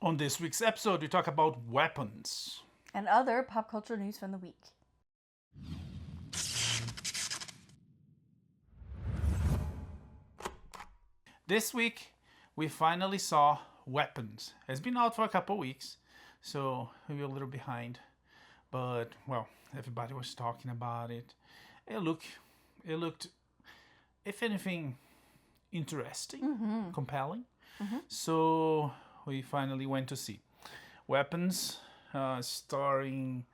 On this week's episode, we talk about weapons. And other pop culture news from the week. This week, we finally saw Weapons. It's been out for a couple weeks, so we're a little behind. But, well, everybody was talking about it. It looked, if anything, interesting, compelling. So we finally went to see Weapons, starring,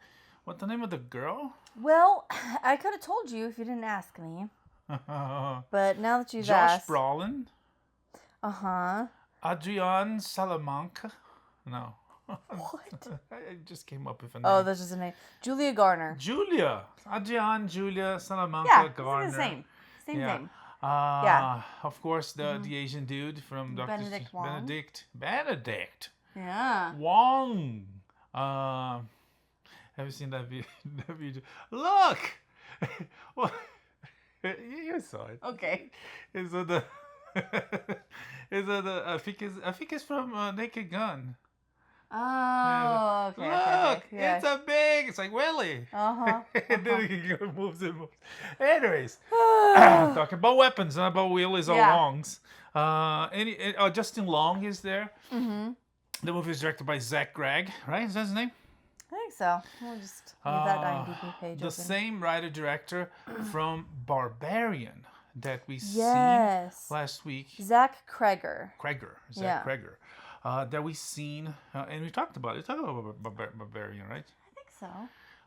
what's the name of the girl? Well, I could have told you if you didn't ask me. But now that you've Josh asked. Brolin. Uh-huh. Adrian Salamanca. No. What? I just came up with a name. Oh, that's just a name. Julia Garner. Julia. Julia Salamanca Yeah, Garner. it's the same. Same name. Of course, the Asian dude from Dr. Benedict Wong. Benedict. Yeah. Wong. Have you seen that video? Look! What? You saw it. Okay. Is it the? I think it's from Naked Gun. Oh, okay. Look, Yeah. it's like Willie. Uh-huh. And then he moves and moves. Anyways, talking about weapons, not about Willies or Longs. Justin Long is there. Mm-hmm. The movie is directed by Zach Gregg, right? Is that his name? I think so. We'll just leave that IMDb page The open. same writer-director from Barbarian that we seen last week. Zach Cregger. Zach Cregger. That we seen, and we talked about it. Talked about Barbarian, right? I think so.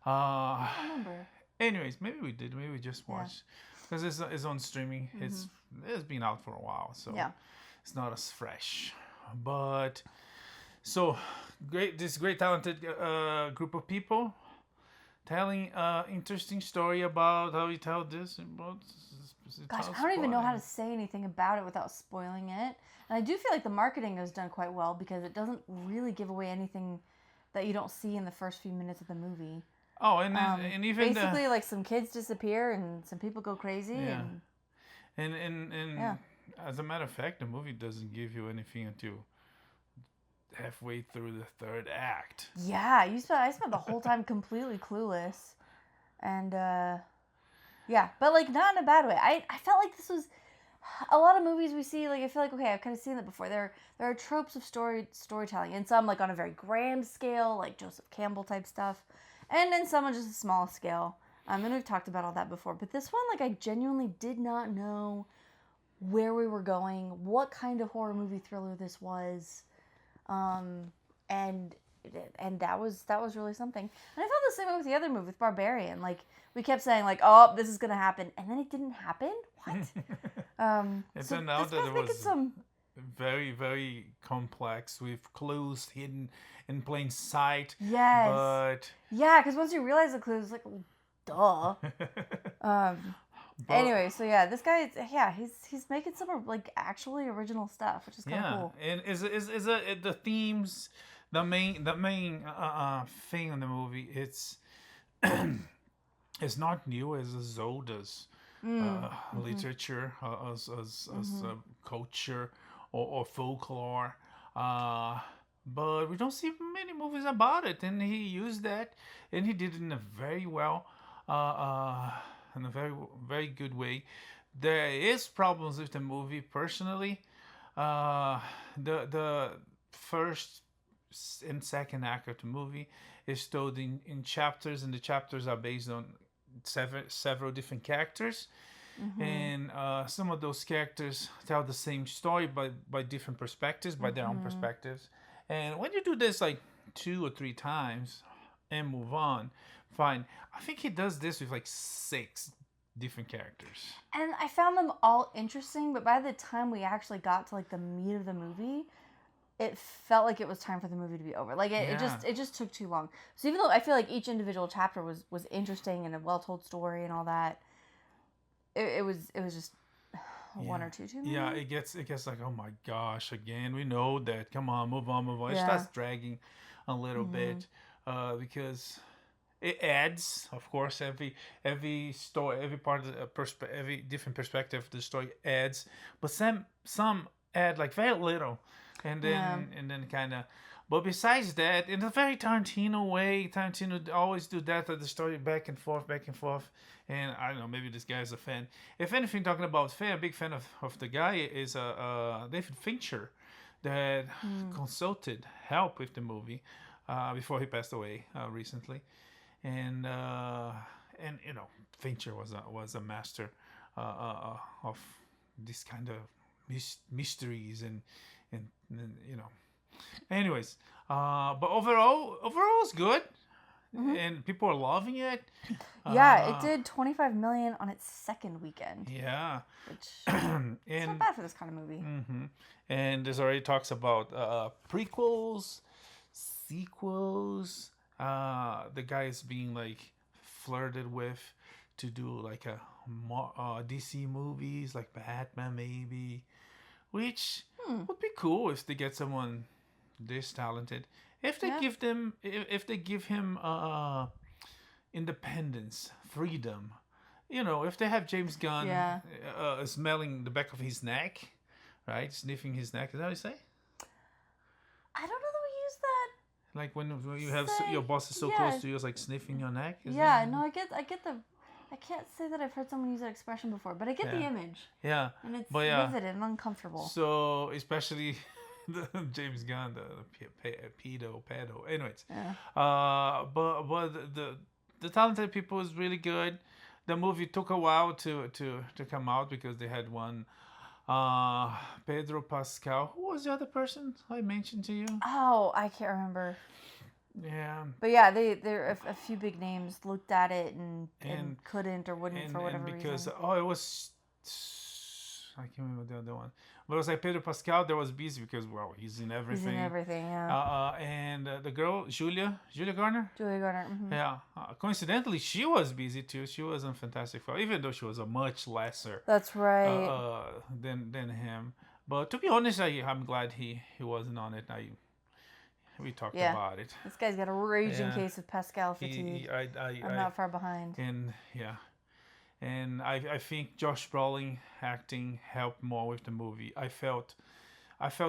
I don't remember. Anyways, maybe we did. Maybe we just watched. Because it's on streaming. It's been out for a while, so it's not as fresh. But, so, this great talented group of people telling interesting story about how you tell this. Gosh, I don't even know how to say anything about it without spoiling it. And I do feel like the marketing is done quite well because it doesn't really give away anything that you don't see in the first few minutes of the movie. Oh, and then, and even basically, like some kids disappear and some people go crazy. Yeah. And as a matter of fact, the movie doesn't give you anything until halfway through the third act. Yeah, I spent the whole time completely clueless, and but like not in a bad way. I felt like this was a lot of movies we see. Like I feel like okay, I've kind of seen that before. There are tropes of storytelling, and some like on a very grand scale, like Joseph Campbell type stuff, and then some on just a small scale. And we've talked about all that before. But this one, like I genuinely did not know where we were going, what kind of horror movie thriller this was. And that was really something. And I felt the same way with the other movie, with Barbarian. Like we kept saying, like, "Oh, this is gonna happen," and then it didn't happen. What? It turned out that it was very, very complex with clues hidden in plain sight. Yes. But because once you realize the clues, like, well, duh. Anyway, so this guy, he's making some like actually original stuff, which is kind of cool. And is the themes, the main thing in the movie? It's it's not new as old as literature, as culture or folklore. But we don't see many movies about it, and he used that, and he did it in a very well. In a very, very good way. There is problems with the movie personally. The first and second act of the movie is told in chapters, and the chapters are based on several different characters. And some of those characters tell the same story by different perspectives, by their own perspectives. And when you do this like 2 or 3 times and move on, fine. I think he does this with like 6 different characters. And I found them all interesting, but by the time we actually got to like the meat of the movie, it felt like it was time for the movie to be over. Like it just took too long. So even though I feel like each individual chapter was interesting and a well told story and all that, it was just one or two too many. Yeah, it gets like, oh my gosh, again, we know that. Come on, move on. It starts dragging a little bit because it adds, of course, every story, every part of the every different perspective of the story adds, but some add like very little, and then kind of. But besides that, in a very Tarantino way, Tarantino always do that at the story back and forth, back and forth. And I don't know, maybe this guy's a fan. If anything, talking about fan, a big fan of the guy is David Fincher, that consulted help with the movie before he passed away recently. And you know, Fincher was a master of this kind of mysteries and you know. Anyways, but overall it's good, and people are loving it. Yeah, it did 25 million on its second weekend. Yeah, Which and it's not bad for this kind of movie. And there's already talks about prequels, sequels. The guy is being like flirted with to do like a DC movies, like Batman maybe, which would be cool if they get someone this talented. If they give him independence, freedom, you know, if they have James Gunn smelling the back of his neck, right, sniffing his neck, is that what you say? I don't know that we use that. Like when you have your boss is so close to you, it's like sniffing your neck. I get the. I can't say that I've heard someone use that expression before, but I get the image. Yeah, and it's vivid and uncomfortable. So especially the James Gunn, the pedo. Anyways, but the talented people is really good. The movie took a while to come out because they had one. Pedro Pascal. Who was the other person I mentioned to you? Oh, I can't remember. Yeah. But yeah, there a few big names looked at it and couldn't or wouldn't for whatever reason. It was, I can't remember the other one. But it was like Pedro Pascal that was busy because he's in everything. He's in everything, yeah. And the girl Julia Garner. Julia Garner. Mm-hmm. Yeah. Coincidentally, she was busy too. She was on Fantastic Four, even though she was a much lesser. That's right. Than him. But to be honest, I'm glad he wasn't on it. We talked about it. This guy's got a raging case of Pascal fatigue. I'm not far behind. And I think Josh Brolin acting helped more with the movie. I felt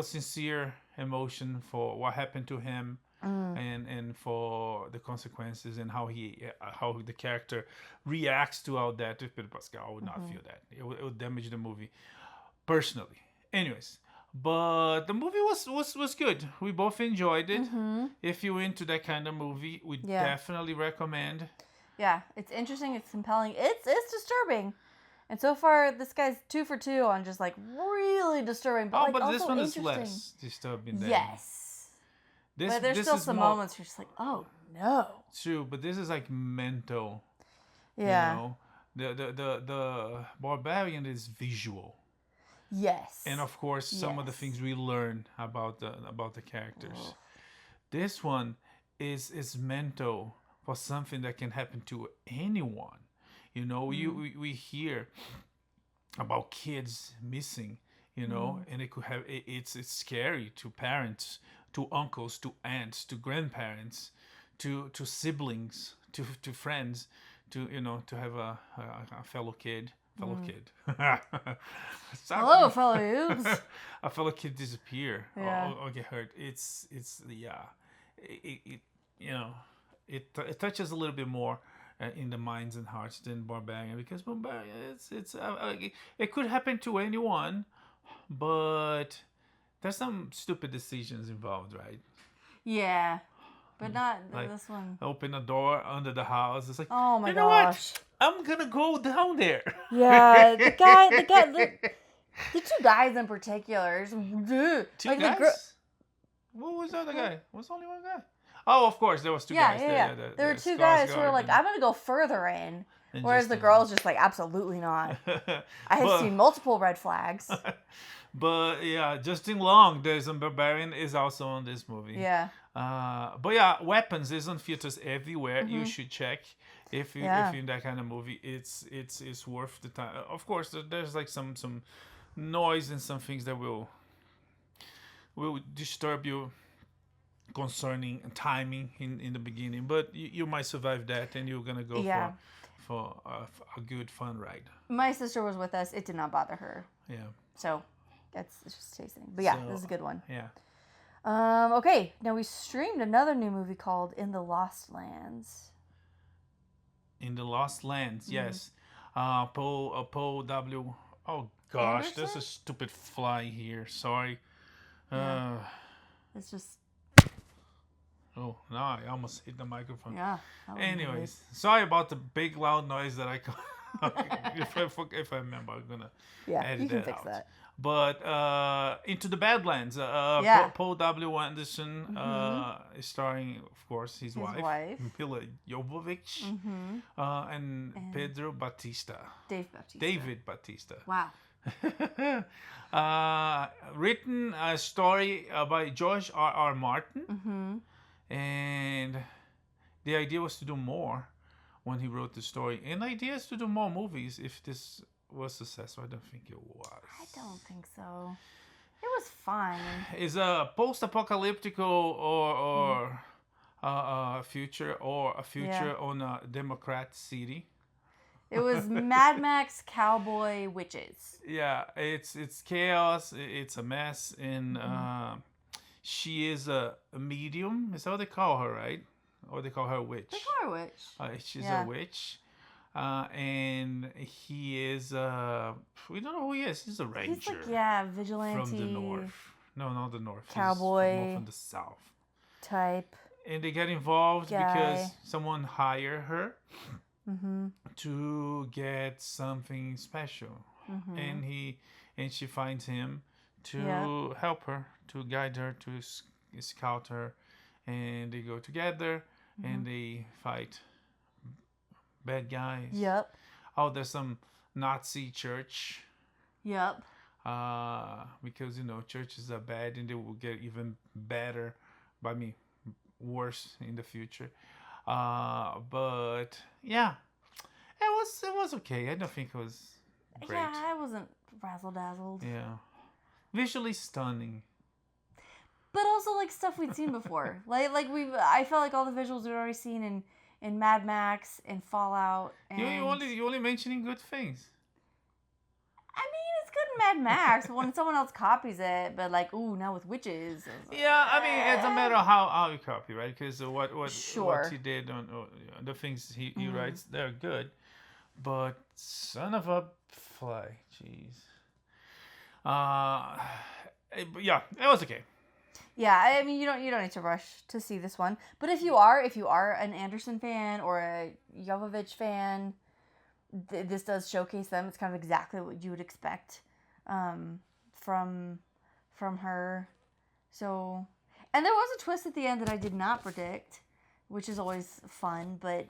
sincere emotion for what happened to him, and for the consequences and how the character reacts to all that. With Pedro Pascal, I would not feel that. It would damage the movie personally. Anyways. But the movie was good. We both enjoyed it. If you're into that kind of movie, we definitely recommend. Yeah, it's interesting. It's compelling. It's disturbing. And so far, this guy's 2 for 2 on just like really disturbing. But but this one is less disturbing. Yes. But there's still some moments where you're just like, oh no. True, but this is like mental. Yeah. You know? The Barbarian is visual. Yes. And of course, some of the things we learn about the characters. Oh. This one is mental for something that can happen to anyone. You know, we hear about kids missing, you know, and it could have it's scary to parents, to uncles, to aunts, to grandparents, to siblings, to friends, to have a fellow kid. Hello, fellow youths. A fellow kid disappear or get hurt. It touches a little bit more in the minds and hearts than Barbarian, because Barbarian it could happen to anyone, but there's some stupid decisions involved, right? Yeah. But not like, this one. Open a door under the house. It's like, oh my gosh. Know what? I'm gonna go down there. Yeah, the two guys in particular. Two guys? What was the other guy? Was only one guy? Oh, of course, there was two guys. Yeah. There were two guys who were like, I'm gonna go further in. Whereas the girl's just like, absolutely not. I have seen multiple red flags. But yeah, Justin Long, there's a Barbarian, is also on this movie. Yeah. But yeah, weapons is on theaters everywhere. You should check if you're in that kind of movie. It's worth the time. Of course, there's like some noise and some things that will disturb you concerning timing in the beginning. But you might survive that, and you're gonna go for a good fun ride. My sister was with us. It did not bother her. Yeah. So. It's just tasting. But yeah, this is a good one. Yeah. Okay, now we streamed another new movie called In the Lost Lands. In the Lost Lands, yes. Paul W. Oh gosh, Anderson? there's a stupid fly here. Sorry. Yeah. It's just, Oh, no, I almost hit the microphone. yeah. that was Anyways, sorry about the big loud noise that I if I remember, I'm gonna Yeah, edit you can that fix out. that. But Into the Badlands, Yeah. Paul W. Anderson is starring, of course, his wife. Milla Jovovich, and Pedro Bautista. David Bautista. Wow. Written a story by George R. Martin, and the idea was to do more when he wrote the story, and the idea is to do more movies if this was successful. I don't think it was. I don't think so. It was fine. Is a post-apocalyptic or future on a Democrat city. It was Mad Max Cowboy Witches. Yeah, it's chaos. It's a mess, and she is a medium. Is that what they call her, right? Or they call her a witch. They call her a witch. She's a witch. And he is we don't know who he is. He's a ranger. He's like, vigilante. From the north. No, not the north. Cowboy. He's more from the south. Type. And they get involved because someone hired her to get something special. And she finds him to help her, to guide her, to scout her, and they go together and they fight bad guys. Yep. Oh, there's some Nazi church. Yep. Because churches are bad and they will get even better, worse in the future. But yeah, it was okay. I don't think it was great. Yeah, I wasn't razzle dazzled. Yeah, visually stunning. But also like stuff we'd seen before. I felt like all the visuals we'd already seen in Mad Max and Fallout. And You only mentioning good things. I mean, it's good in Mad Max when someone else copies it, but now with witches. Yeah, I mean, it doesn't matter how you copy, right? Because what he did on the things he writes, they're good. But son of a fly, jeez. Yeah, it was okay. Yeah, I mean, you don't need to rush to see this one. But if you are an Anderson fan or a Jovovich fan, this does showcase them. It's kind of exactly what you would expect from her. So, and there was a twist at the end that I did not predict, which is always fun. But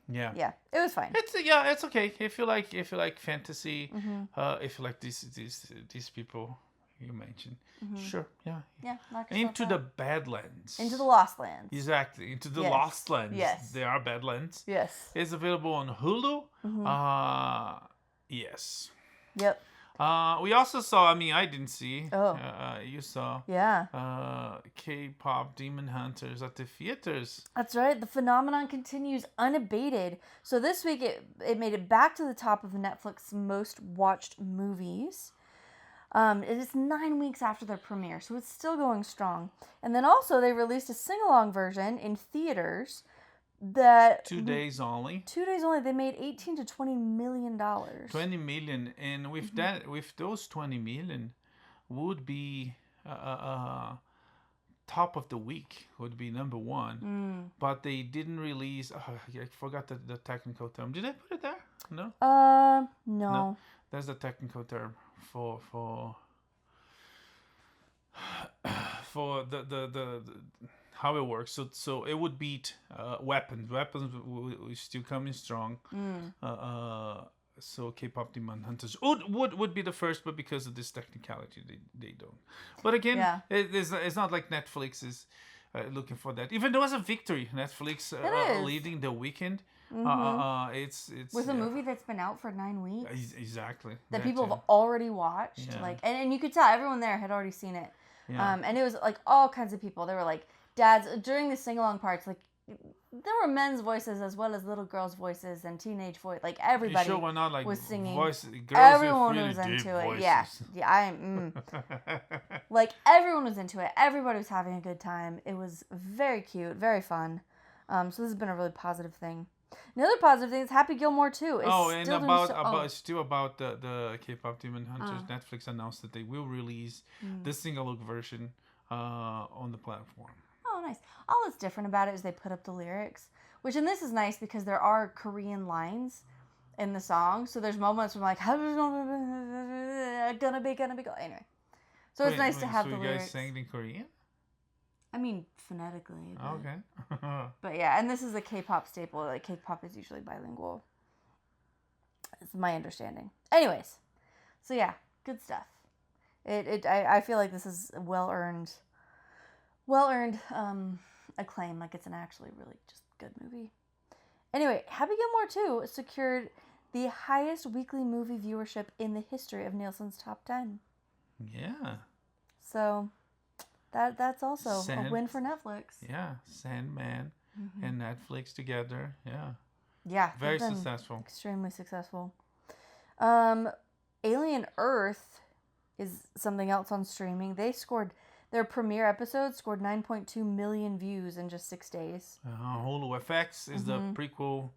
yeah, it was fine. It's okay if you like fantasy. If you like these people you mentioned, sure, yeah. Into the Badlands. Into the Lost Lands. Exactly, Into the Lost Lands. Yes, they are Badlands. Yes, it's available on Hulu. Yes. Yep. We also saw. I mean, I didn't see. Oh. You saw. Yeah. K-pop Demon Hunters at the theaters. That's right. The phenomenon continues unabated. So this week it made it back to the top of Netflix's most watched movies. It is 9 weeks after their premiere, so it's still going strong. And then also they released a sing-along version in theaters that 2 days only. 2 days only. They made $18 to $20 million. 20 million, and with that, with those 20 million, would be top of the week. Would be number one. But they didn't release. I forgot the technical term. Did I put it there? No. No. That's the technical term for the how it works. So it would beat weapons. Weapons is still coming strong. So K-pop Demon Hunters would be the first, but because of this technicality, they don't. But again, it's not like Netflix is looking for that. Even though it's a victory, Netflix leading the weekend. It's with a movie that's been out for 9 weeks. Exactly. That people have already watched. Yeah. And you could tell everyone there had already seen it. Yeah. And it was like all kinds of people. They were like dads during the sing along parts. Like there were men's voices as well as little girls' voices and teenage voice. Like everybody sure we're not like was singing. Girls everyone with really was into deep it. voices. Yeah. Like everyone was into it. Everybody was having a good time. It was very cute, very fun. So this has been a really positive thing. Another positive thing is Happy Gilmore 2 is still about the K-pop Demon Hunters. Netflix announced that they will release the single-look version on the platform. Oh, nice. All that's different about it is they put up the lyrics, which, and this is nice because there are Korean lines in the song. So there's moments where I'm like, gonna be. Anyway. So it's nice to have the lyrics. So you guys sang in Korean? I mean, phonetically. But, okay. But yeah, and this is a K-pop staple. Like, K-pop is usually bilingual. It's my understanding. Anyways. So yeah, good stuff. I feel like this is well-earned acclaim. Like, it's an actually really just good movie. Anyway, Happy Gilmore 2 secured the highest weekly movie viewership in the history of Nielsen's top 10. Yeah. So that's also a win for Netflix. Yeah, Sandman and Netflix together. Yeah. Yeah. Very successful. Extremely successful. Alien Earth is something else on streaming. Their premiere episode scored 9.2 million views in just 6 days. Hulu FX is the prequel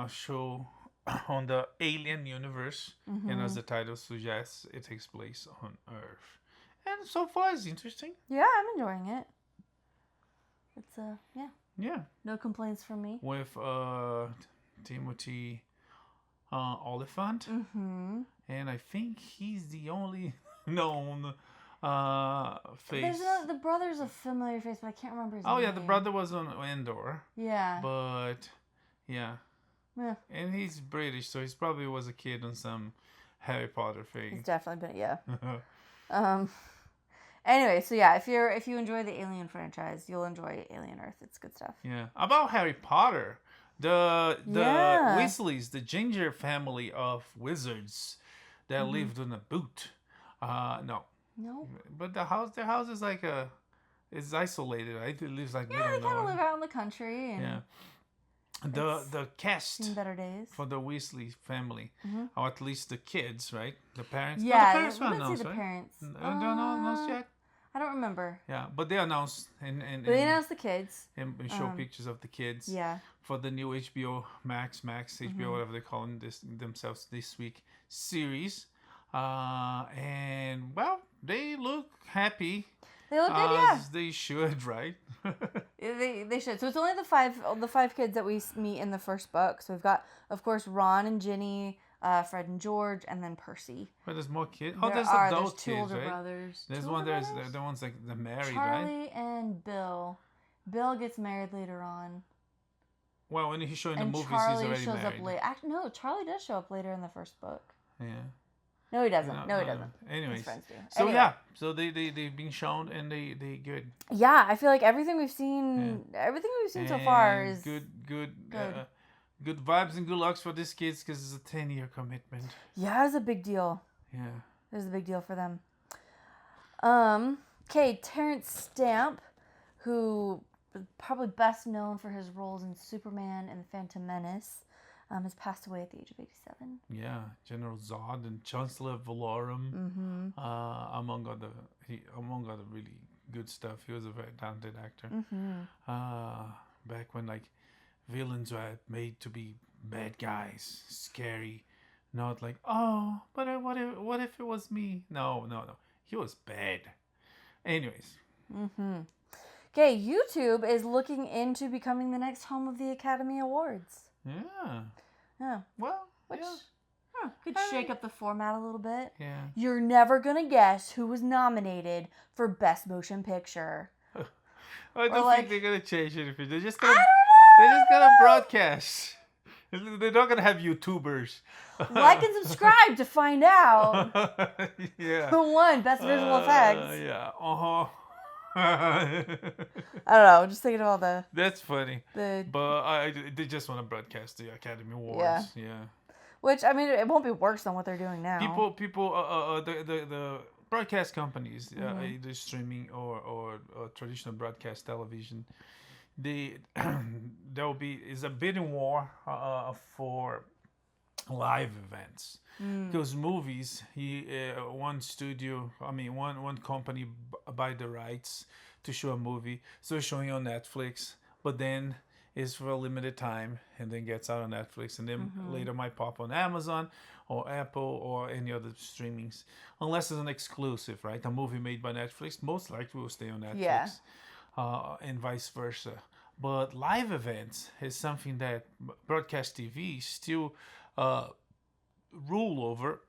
show on the Alien universe, and as the title suggests, it takes place on Earth. And so far, it's interesting. Yeah, I'm enjoying it. It's yeah. Yeah. No complaints from me. With Timothy Oliphant, and I think he's the only known face. The brother's a familiar face, but I can't remember his name. Oh yeah, the brother was on Endor. Yeah. But yeah. And he's British, so he probably was a kid on some Harry Potter thing. He's definitely been, yeah. Anyway, so yeah, if you enjoy the Alien franchise, you'll enjoy Alien Earth. It's good stuff. Yeah. About Harry Potter, the Weasleys, the ginger family of wizards that lived in a boot. No. But their house is like it's isolated, right? It lives like they kind of live out in the country. And the cast better days for the Weasley family, or at least the kids, right? The parents. Yeah, the parents were we didn't announced, see the right? parents. They don't announced yet. I don't remember. Yeah, but they announced and they announced the kids and show pictures of the kids. Yeah. For the new HBO Max, HBO, whatever they call themselves this week series, and well, they look happy. They look good, yeah. They should, right? They should. So it's only the five kids that we meet in the first book. So we've got, of course, Ron and Ginny, Fred and George, and then Percy. But there's more kids. There's two older brothers. There's one. There's the ones like the married, Charlie and Bill. Bill gets married later on. Well, when he's showing the movies, Charlie he's already shows married. up later. No, Charlie does show up later in the first book. Yeah. No, he doesn't. No, he doesn't. Anyways, his friends do. So yeah, so they've been shown and they good. Yeah, I feel like everything we've seen so far is good vibes and good lucks for these kids because it's a 10-year commitment. Yeah, it's a big deal. Yeah, it's a big deal for them. Okay, Terence Stamp, who is probably best known for his roles in Superman and Phantom Menace, has passed away at the age of 87. Yeah, General Zod and Chancellor Valorum, among other really good stuff. He was a very talented actor. Back when like villains were made to be bad guys, scary, not like but what if it was me? No, he was bad. Anyways. Okay, YouTube is looking into becoming the next home of the Academy Awards. Yeah. Well, could shake up the format a little bit. Yeah. You're never gonna guess who was nominated for Best Motion Picture. I don't think they're gonna change it. They're just gonna broadcast. They're not gonna have YouTubers. Like and subscribe to find out. Yeah. Who won Best Visual Effects? Yeah. I don't know. Just thinking of all the. That's funny. But they just want to broadcast the Academy Awards. Yeah. Which I mean, it won't be worse than what they're doing now. The broadcast companies, either streaming or traditional broadcast television, the there will be is a bidding war for live events. Because movies, one studio, I mean, one company buy the rights to show a movie, so it's showing on Netflix, but then it's for a limited time and then gets out on Netflix, and then later might pop on Amazon or Apple or any other streamings, unless it's an exclusive, right? A movie made by Netflix most likely will stay on Netflix, and vice versa. But live events is something that broadcast TV still rule over,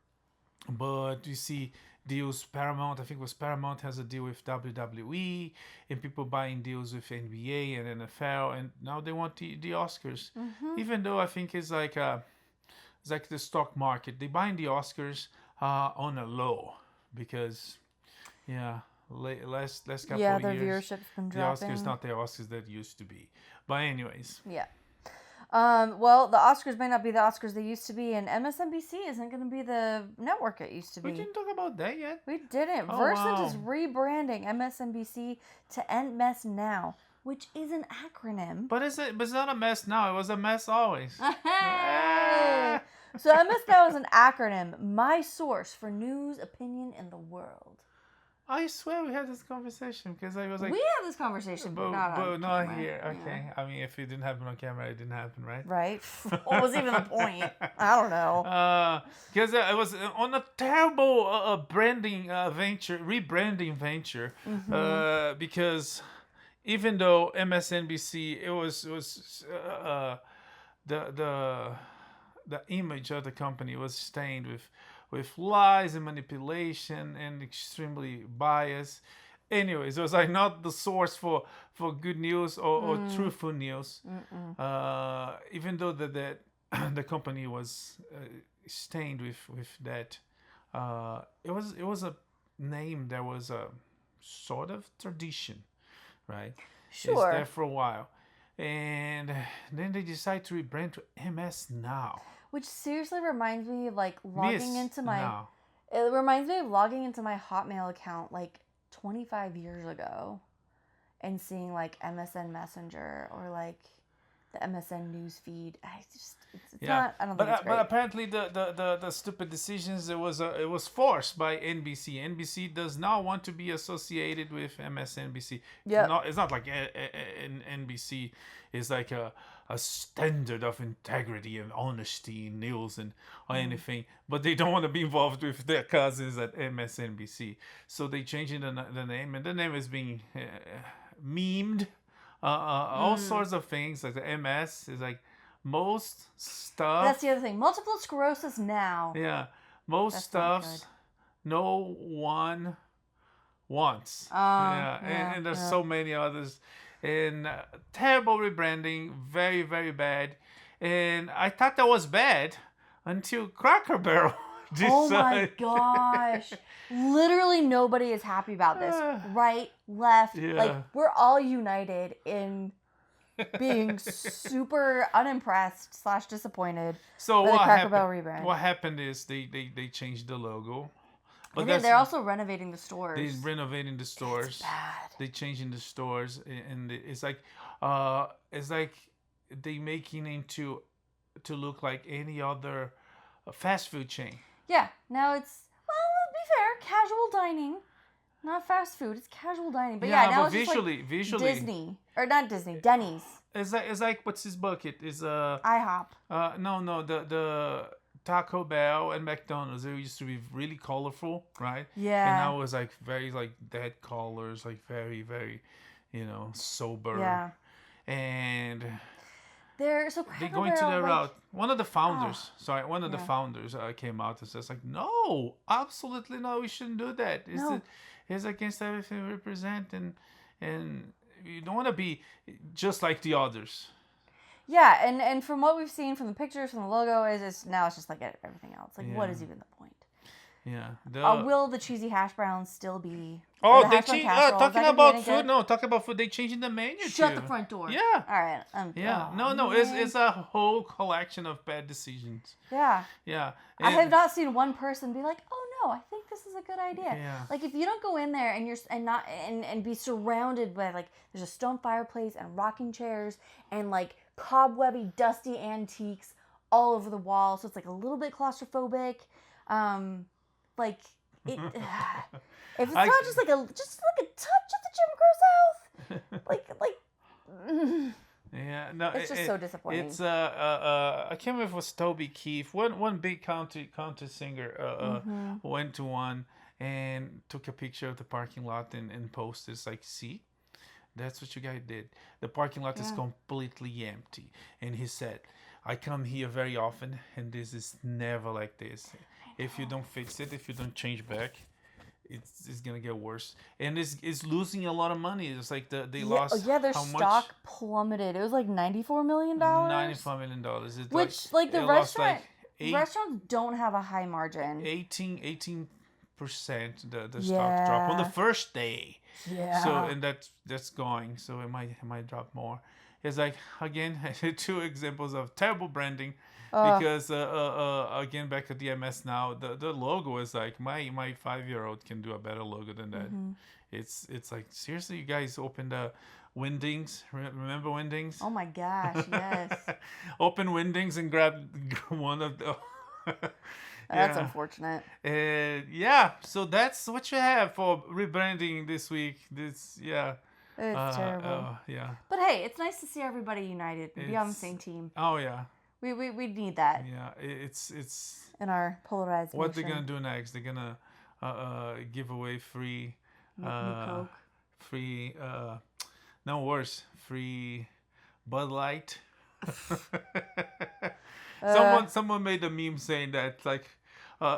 but you see deals. Paramount, I think it was Paramount, has a deal with WWE, and people buying deals with NBA and NFL, and now they want the Oscars. Even though I think it's like the stock market, they buying the Oscars on a low because last couple Yeah, of their years viewership's been the dropping. Oscars not the Oscars that used to be. But anyways, Yeah. Well, the Oscars may not be the Oscars they used to be, and MSNBC isn't going to be the network it used to be. we didn't talk about that yet. We didn't. Oh, Versant wow. is rebranding MSNBC to MSNOW, which is an acronym. But it's not a mess now. It was a mess always. Hey! So MSNOW is an acronym. My source for news, opinion, in the world. I swear we had this conversation because I was like, We had this conversation, but not on not camera. here. Yeah. Okay. I mean, if it didn't happen on camera, it didn't happen, right? Right? What was even the point? I don't know. Because I was on a terrible rebranding venture. Because even though MSNBC, it was the image of the company was stained with lies and manipulation and extremely biased. Anyways, it was like not the source for good news or truthful news. Even though that the company was stained with that, it was a name that was a sort of tradition, right? Sure. It's there for a while, and then they decide to rebrand to MSNOW. Which seriously reminds me of like logging into my. Now. It reminds me of logging into my Hotmail account like 25 years ago, and seeing like MSN Messenger or like the MSN news feed. It's not. I don't think it's great. But apparently the stupid decisions, it was forced by NBC. NBC does not want to be associated with MSNBC. Yeah. It's not like NBC is like a standard of integrity and honesty in news and or anything, but they don't want to be involved with their cousins at MSNBC. So they changing the name, and the name is being memed. All sorts of things, like the MS is like most stuff. That's the other thing. Multiple sclerosis now. Yeah, most That's not stuff good. no one wants. And there's so many others. And terrible rebranding, very, very bad. And I thought that was bad until Cracker Barrel decided. Oh my gosh. Literally nobody is happy about this. Right, left. Yeah. Like, we're all united in being super unimpressed / disappointed So by the what Cracker happened? Barrel rebrand. What happened is they changed the logo. And then they're also renovating the stores. They're renovating the stores. It's bad. They changing the stores, and it's like they making into to look like any other fast food chain. Yeah, now it's, well, to be fair, casual dining. Not fast food, it's casual dining. But yeah, now but it's visually, just like Disney. Or not Disney, Denny's. it's like what's his bucket? Is IHOP. no, the Taco Bell and McDonald's, they used to be really colorful, right? Yeah. And now it's like very like dead colors, like very, very, sober. Yeah. And They're going to the route. One of the founders, the founders came out and says like, no, absolutely no, we shouldn't do that. It's against everything we represent, and you don't want to be just like the others. Yeah, and from what we've seen from the pictures, from the logo, it's just like everything else. Like, what is even the point? Yeah. Will the cheesy hash browns still be? Oh, they changed. Talking about food. No, talking about food. They changing the menu. Shut the front door. Yeah. All right. Yeah. Oh, No. man. It's a whole collection of bad decisions. Yeah. Yeah. I have not seen one person be like, "Oh know. I think this is a good idea. Yeah. Like if you don't go in there and and be surrounded by like there's a stone fireplace and rocking chairs and like cobwebby, dusty antiques all over the wall, so it's like a little bit claustrophobic. Like it. If it's not just like a touch of the Jim Crow South, like. Yeah, no, it's just so disappointing. It's I can't remember if it was Toby Keith. One big country singer went to one and took a picture of the parking lot and posted. It's like, see, that's what you guys did. The parking lot is completely empty, and he said, I come here very often, and this is never like this. If you don't fix it, if you don't change back, it's gonna get worse, and it's losing a lot of money. It's like they lost. Yeah, their stock plummeted. It was like $94 million. $94 million. Which like the restaurants don't have a high margin. 18% the stock drop on the first day. Yeah. So and that's going. So it might drop more. It's like again 2 examples of terrible branding. Because again, back at the MSNOW, the logo is like my 5-year-old can do a better logo than that. It's like, seriously, you guys opened Windings. Remember Windings? Oh my gosh, yes. Open Windings and grab one of the. That's unfortunate. So that's what you have for rebranding this week. It's terrible. But hey, it's nice to see everybody united and be on the same team. Oh yeah. We need that. Yeah, it's in our polarized. What they're gonna do next? They're gonna give away free, Coke. free, no worse, free Bud Light. Someone made a meme saying that like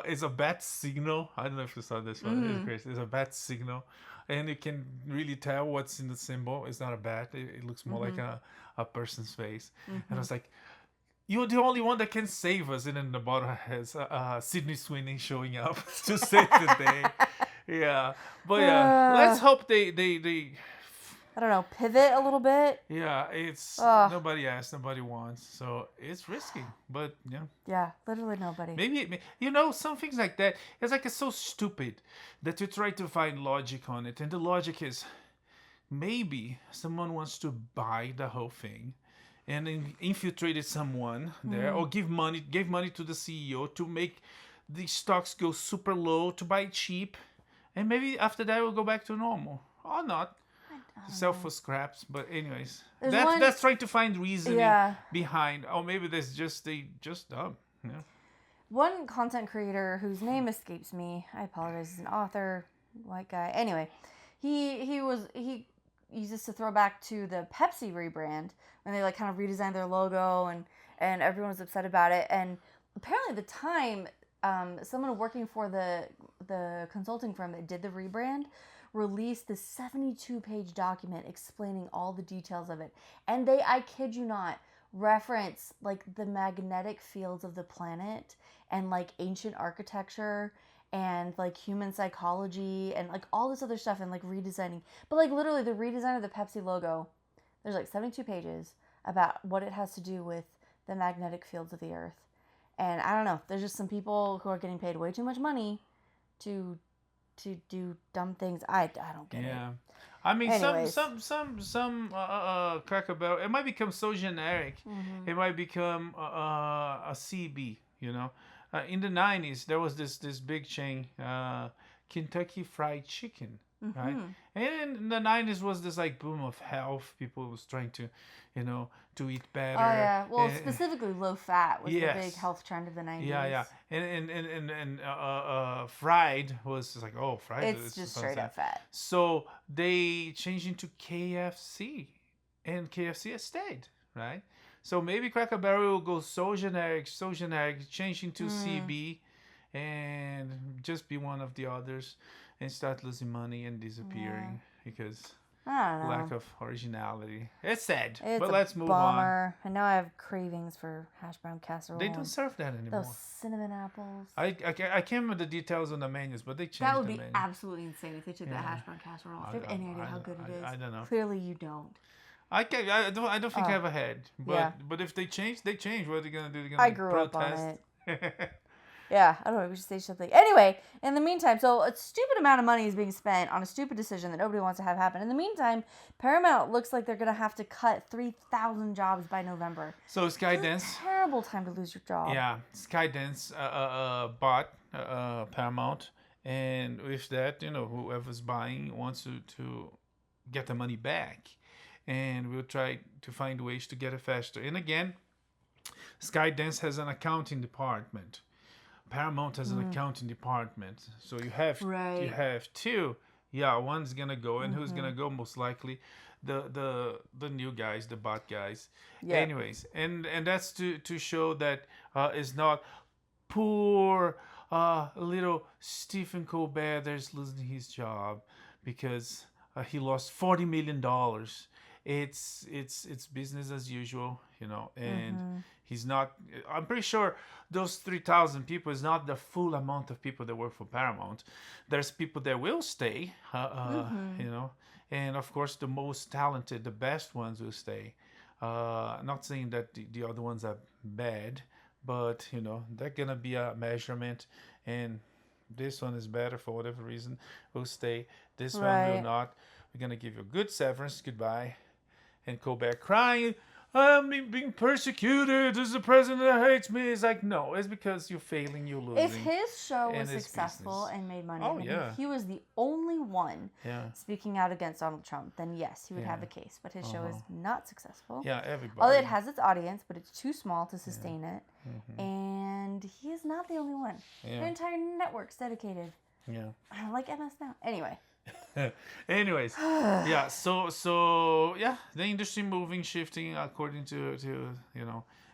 it's a bad signal. I don't know if you saw this one. It's crazy. It's a bad signal, and you can really tell what's in the symbol. It's not a bat. It looks more like a person's face. And I was like, you're the only one that can save us. And then the bottom has Sydney Sweeney showing up to save the day. Yeah. But let's hope they I don't know, pivot a little bit. Yeah, it's nobody asks, nobody wants. So it's risky. But yeah. Yeah, literally nobody. Maybe, some things like that. It's so stupid that you try to find logic on it. And the logic is maybe someone wants to buy the whole thing and infiltrated someone there, or gave money to the CEO to make the stocks go super low to buy cheap, and maybe after that we'll go back to normal or not. Sell for scraps, but anyways, that's trying to find reasoning behind. Or maybe they just dumb. Yeah. One content creator whose name escapes me, I apologize, he's an author, white guy. Anyway, he used this to throw back to the Pepsi rebrand when they like kind of redesigned their logo and everyone was upset about it. And apparently at the time, someone working for the consulting firm that did the rebrand released this 72-page document explaining all the details of it. And they, I kid you not, reference like the magnetic fields of the planet and like ancient architecture and like human psychology and like all this other stuff and like redesigning. But like literally the redesign of the Pepsi logo, there's like 72 pages about what it has to do with the magnetic fields of the earth. And I don't know, there's just some people who are getting paid way too much money to do dumb things. I don't get it. Yeah. I mean, anyways. some Cracker Barrel, it might become so generic. Mm-hmm. It might become a CB, in the 90s, there was this big chain, Kentucky Fried Chicken, right? And in the 90s was this like boom of health. People was trying to, to eat better. Oh yeah, well specifically low fat was the big health trend of the 90s. Yeah, and fried was just like, oh, fried. It's just straight up fat. So they changed into KFC, and KFC has stayed, right? So maybe Cracker Barrel will go so generic, change into CB, and just be one of the others, and start losing money and disappearing because lack of originality. It's sad, but let's move on. And now I have cravings for hash brown casserole. They don't serve that anymore. Those cinnamon apples. I can't remember the details on the menus, but they changed the menu. That would be absolutely insane if they took that hash brown casserole. Do you have any idea how good it is? I don't know. Clearly you don't. I don't think I ever had. But if they change, they change. What are they gonna do? They're gonna I grew up on it. Yeah, I don't know. We should say something. Anyway, in the meantime, so a stupid amount of money is being spent on a stupid decision that nobody wants to have happen. In the meantime, Paramount looks like they're going to have to cut 3,000 jobs by November. So Skydance. Terrible time to lose your job. Yeah, Skydance bought Paramount, and with that, whoever's buying wants to get the money back, and we'll try to find ways to get it faster. And again, Skydance has an accounting department. Paramount has an accounting department, so you have two. Yeah, one's gonna go, and who's gonna go? Most likely, the new guys, the bot guys. Yeah. Anyways, and that's to show that it's not poor little Stephen Colbert that's losing his job because he lost $40 million. It's business as usual, and he's not. I'm pretty sure those 3,000 people is not the full amount of people that work for Paramount. There's people that will stay, and of course the most talented, the best ones will stay. Not saying that the other ones are bad, but they're gonna be a measurement, and this one is better for whatever reason. Will stay. This one will not. We're gonna give you a good severance. Goodbye. And Colbert crying, I'm being persecuted. This is the president that hates me. It's like, no, it's because you're failing, you're losing. If his show was successful and made money, and he was the only one speaking out against Donald Trump, then yes, he would have a case. But his show is not successful. Yeah, everybody. Although it has its audience, but it's too small to sustain it. And he is not the only one. Yeah. Their entire network's dedicated. Yeah. Like MSNOW. Anyway. Anyways, yeah. So yeah, the industry moving, shifting according to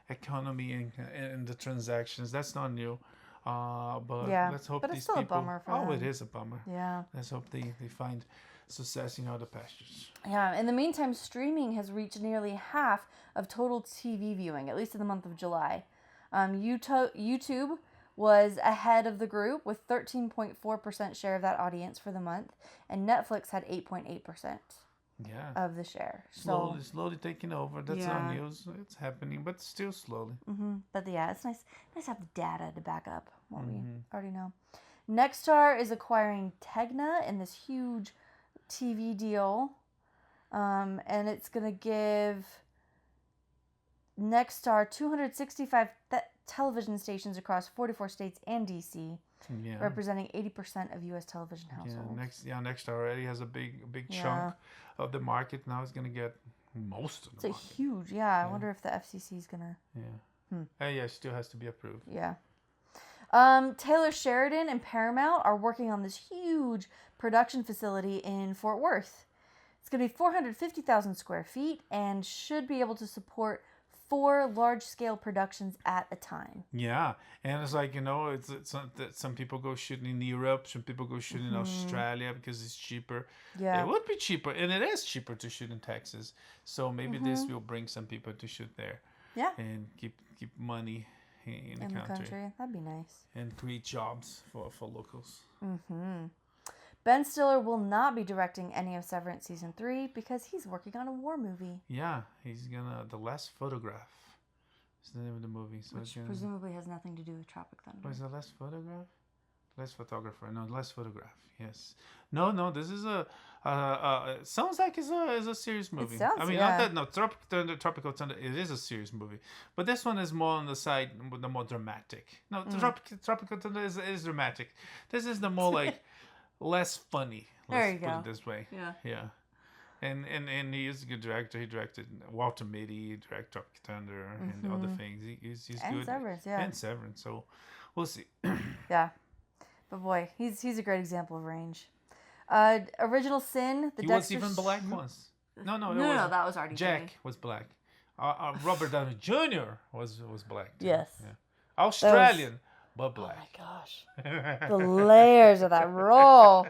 economy and the transactions. That's not new. But let's hope it's these still people. A bummer for them. It is a bummer. Yeah. Let's hope they find success in other pastures. Yeah. In the meantime, streaming has reached nearly half of total TV viewing, at least in the month of July. YouTube was ahead of the group with 13.4% share of that audience for the month, and Netflix had 8.8% of the share. Slowly taking over. That's not news. It's happening, but still slowly. But it's nice to have the data to back up what we already know. Nexstar is acquiring Tegna in this huge TV deal, and it's going to give Nexstar 265 television stations across 44 states and DC, representing 80% of U.S. television households. Nexstar already has a big chunk of the market. Now it's going to get most of the market. It's huge, I wonder if the FCC is going to... Yeah, it still has to be approved. Yeah. Taylor Sheridan and Paramount are working on this huge production facility in Fort Worth. It's going to be 450,000 square feet and should be able to support 4 large-scale productions at a time. Yeah, and it's like, some people go shooting in Europe, some people go shooting in Australia because it's cheaper. Yeah. It would be cheaper, and it is cheaper to shoot in Texas. So maybe this will bring some people to shoot there. Yeah. And keep money in the country. That'd be nice. And create jobs for locals. Ben Stiller will not be directing any of Severance Season 3 because he's working on a war movie. Yeah, he's gonna... The Last Photograph is the name of the movie. So which presumably has nothing to do with Tropic Thunder. What is The Last Photograph? Last Photographer. No, Last Photograph. Yes. No, this is a... sounds like it's a serious movie. It sounds, not that... No, Tropical Thunder, it is a serious movie. But this one is more on the side, the more dramatic. No, Tropical Thunder is dramatic. This is the more like... less funny. Let's put it this way. Yeah. And he is a good director. He directed Walter Mitty, he directed Tropic Thunder and other things. He's and good. Severance, And Severance. So we'll see. Yeah. But boy, he's a great example of range. Original Sin, He was even black once. No, that was already Jack was black. Robert Downey Jr. was black too. Yes. Yeah. Australian. But black. Oh my gosh. The layers of that role.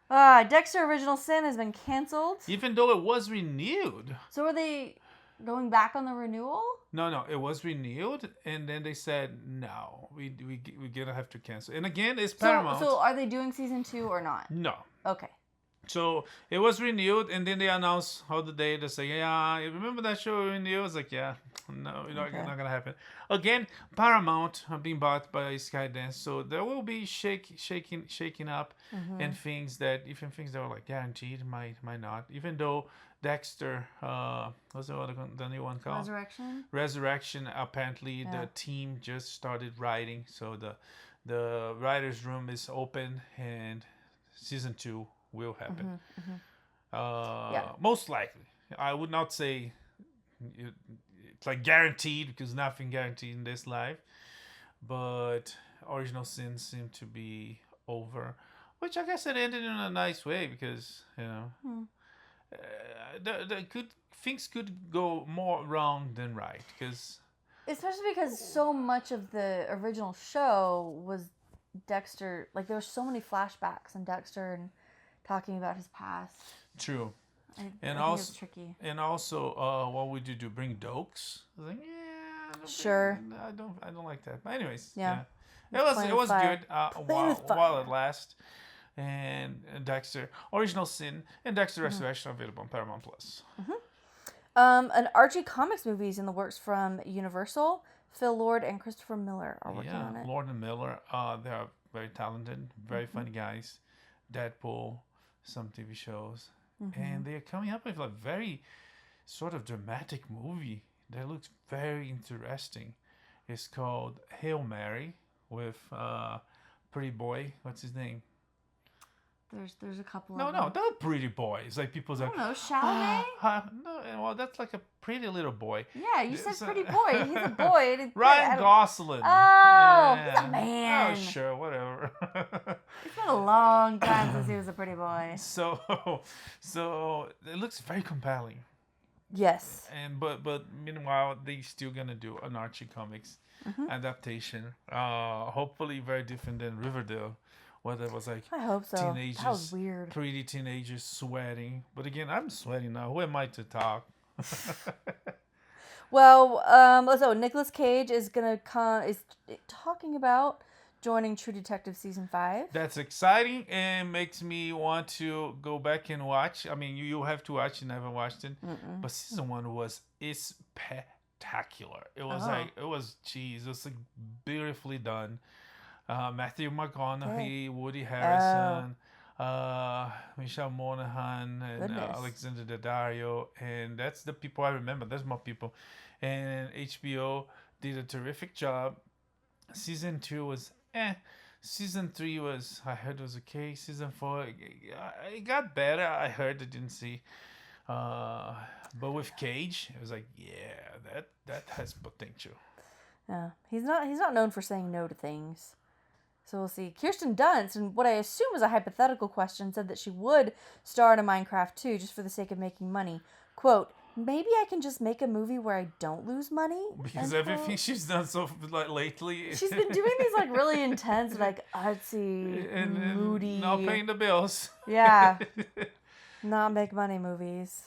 Dexter Original Sin has been canceled. Even though it was renewed. So are they going back on the renewal? No, it was renewed, and then they said, no, we're going to have to cancel. And again, it's Paramount. So are they doing season 2 or not? No. Okay. So it was renewed, and then they announced how the day. They say, "Yeah, you remember that show we renewed?" I was like, "Yeah, no, Okay. not gonna happen." Again, Paramount being bought by Skydance, so there will be shaking up, and things that even things that were like guaranteed might not. Even though Dexter, what's the other the new one called? Resurrection. Resurrection. Apparently, Yeah. the team just started writing, so the writers' room is open, and season 2 will happen. Yeah. Most likely. I would not say it's like guaranteed because nothing guaranteed in this life. But Original Sin seemed to be over, which I guess it ended in a nice way because things could go more wrong than right because. Especially because so much of the original show was Dexter. Like there were so many flashbacks and Dexter and talking about his past. True. I And think also, it's tricky. and also, what would you do? Bring Dokes? I was like, yeah, Sure. I don't like that. But anyways, Yeah. it was fire. good Playing with while fire. it lasts. And Dexter, Original Sin, and Dexter Resurrection available on Paramount Plus. An Archie Comics movie is in the works from Universal. Phil Lord and Christopher Miller are working on it. Lord and Miller, they are very talented, very funny guys. Deadpool, some TV shows, and they're coming up with a very sort of dramatic movie that looks very interesting. It's called Hail Mary with Pretty Boy. What's his name? There's a couple No, of no, them. not Pretty Boy. It's like people's I like, don't know, Chalamet? no, well, that's like a pretty little boy. Yeah, you said It's pretty boy. He's a boy. Ryan Gosling. Oh, he's a man. Oh, sure, whatever. It's been a long time since he was a pretty boy. So it looks very compelling. Yes. And but meanwhile, they still gonna do an Archie comics adaptation. Hopefully very different than Riverdale, where there was like I hope so. teenagers, That was weird. pretty teenagers sweating. But again, I'm sweating now. Who am I to talk? Well, so Nicolas Cage is talking about joining True Detective season 5. That's exciting and makes me want to go back and watch. I mean, you have to watch. You never watched it, but season 1 was spectacular. It was it was like beautifully done. Matthew McConaughey, Woody Harrelson, Michelle Monaghan, and Goodness. Alexander Daddario, and that's the people I remember. There's more people, and HBO did a terrific job. Season 2 was Season 3 was, I heard, was okay. Season 4, it got better. I heard, I didn't see. But with Cage, it was like, yeah, that has potential. Yeah, he's not known for saying no to things. So we'll see. Kirsten Dunst, and what I assume is a hypothetical question, said that she would star in a Minecraft 2 just for the sake of making money. Quote, maybe I can just make a movie where I don't lose money? Because everything she's done so lately. She's been doing these like really intense, like artsy, and moody. not paying the bills. Yeah. Not make money movies.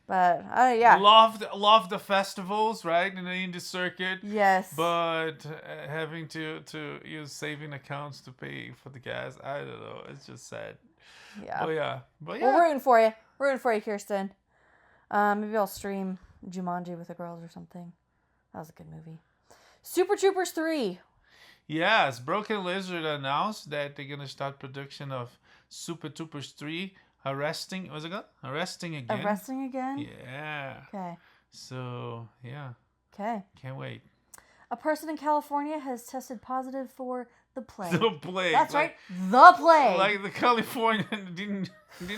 But, yeah. Love the festivals, right? In the indie circuit. Yes. But having to use saving accounts to pay for the gas, I don't know. It's just sad. Yeah. But yeah. We're rooting for you. We're rooting for you, Kirsten. Maybe I'll stream Jumanji with the girls or something. That was a good movie. Super Troopers 3. Yes, Broken Lizard announced that they're going to start production of Super Troopers 3. Arresting again? Arresting again? Yeah. Okay. So, yeah. Okay. Can't wait. A person in California has tested positive for the plague. The plague. That's right. The plague. Like the Californian didn't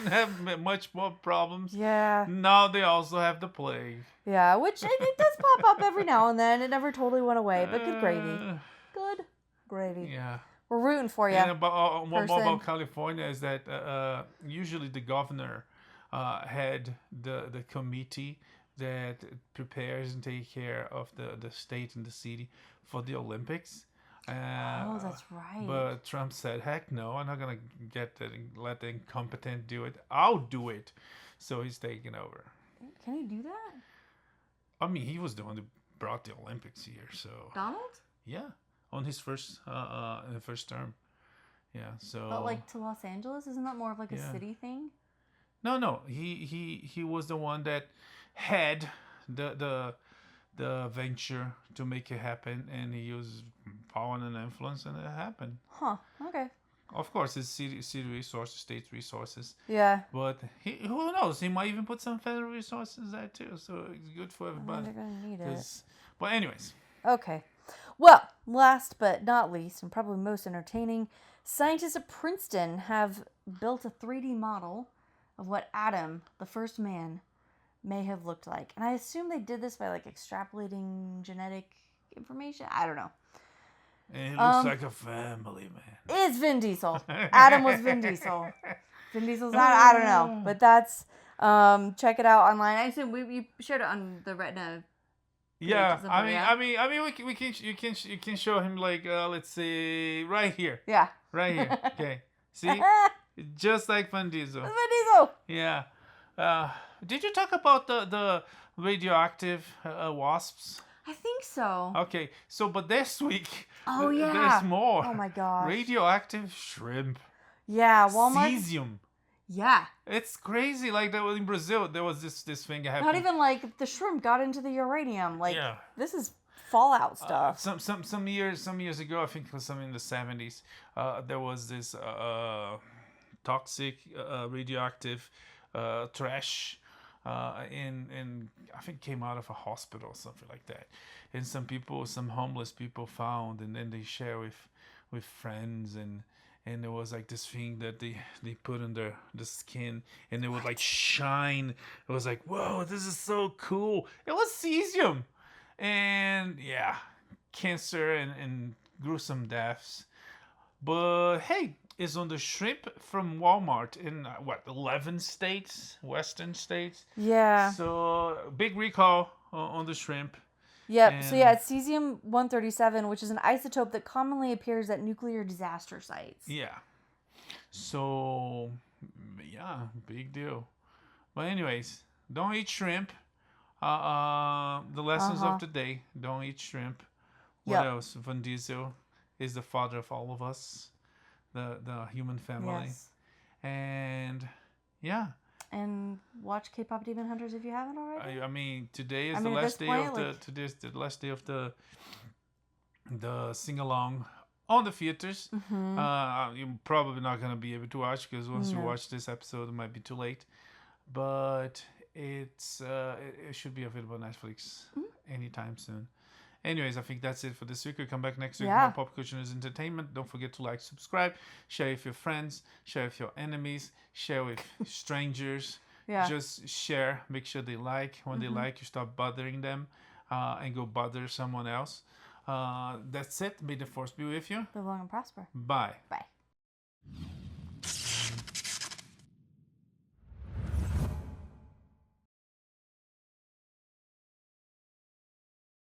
have much more problems. Yeah. Now they also have the plague. Yeah, which it does pop up every now and then. It never totally went away, but good gravy. Good gravy. Yeah. We're rooting for you. And about, one more about California is that usually the governor had the committee that prepares and takes care of the state and the city for the Olympics. Oh, that's right. But Trump said, heck no, I'm not going to let the incompetent do it. I'll do it. So he's taking over. Can he do that? I mean, he was the one who brought the Olympics here. So Donald? Yeah, on his first term. Yeah. So. But like to Los Angeles, isn't that more of like a Yeah. city thing? No. He was the one that had the venture to make it happen, and he used power and influence, and it happened. Huh. Okay. Of course, it's city resources, state resources, Yeah. but who knows? He might even put some federal resources there too. So it's good for I mean, everybody. they're gonna need it. But anyways, Okay. Well, last but not least, and probably most entertaining, scientists at Princeton have built a 3D model of what Adam, the first man, may have looked like. And I assume they did this by like extrapolating genetic information. I don't know. and he looks like a family man. It's Vin Diesel. Adam was Vin Diesel. Vin Diesel's I don't know. But that's check it out online. I assume you shared it on the Retina. Yeah, I mean, you can show him like let's say right here. Yeah. Right here. Okay. See, just like Vin Diesel. Vin Diesel. Yeah. Did you talk about the radioactive wasps? I think so. Okay, so but this week, Oh yeah, there's more. Oh my gosh. Radioactive shrimp. Yeah, Walmart. Cesium. Yeah. It's crazy. Like that in Brazil, there was this thing happening. Not even like the shrimp got into the uranium. Like Yeah. this is Fallout stuff. Some years ago, I think it was some in the 70s. There was this toxic radioactive trash. In I think came out of a hospital or something like that, and some homeless people found, and then they share with friends, and there was like this thing that they put under the skin, and it would like shine. It was like, whoa, this is so cool. It was cesium, and yeah, cancer and gruesome deaths. But hey, it's on the shrimp from Walmart in 11 states, western states. Yeah. So big recall on the shrimp. Yep. So yeah, it's cesium-137, which is an isotope that commonly appears at nuclear disaster sites. Yeah. So yeah, big deal. But anyways, don't eat shrimp. The lessons of the day: don't eat shrimp. What else? Vin Diesel is the father of all of us. The human family. Yes. And yeah. And watch K-pop Demon Hunters if you haven't already. I mean, today is the last day of the last day of the sing along on the theaters. Mm-hmm. You're probably not gonna be able to watch because once you watch this episode, it might be too late. But it's it should be available on Netflix anytime soon. Anyways, I think that's it for this week. We'll come back next week. More pop culture news, entertainment. Don't forget to like, subscribe, share with your friends, share with your enemies, share with strangers. Yeah. Just share. Make sure they like. When they like, you stop bothering them and go bother someone else. That's it. May the force be with you. Live long and prosper. Bye. Bye.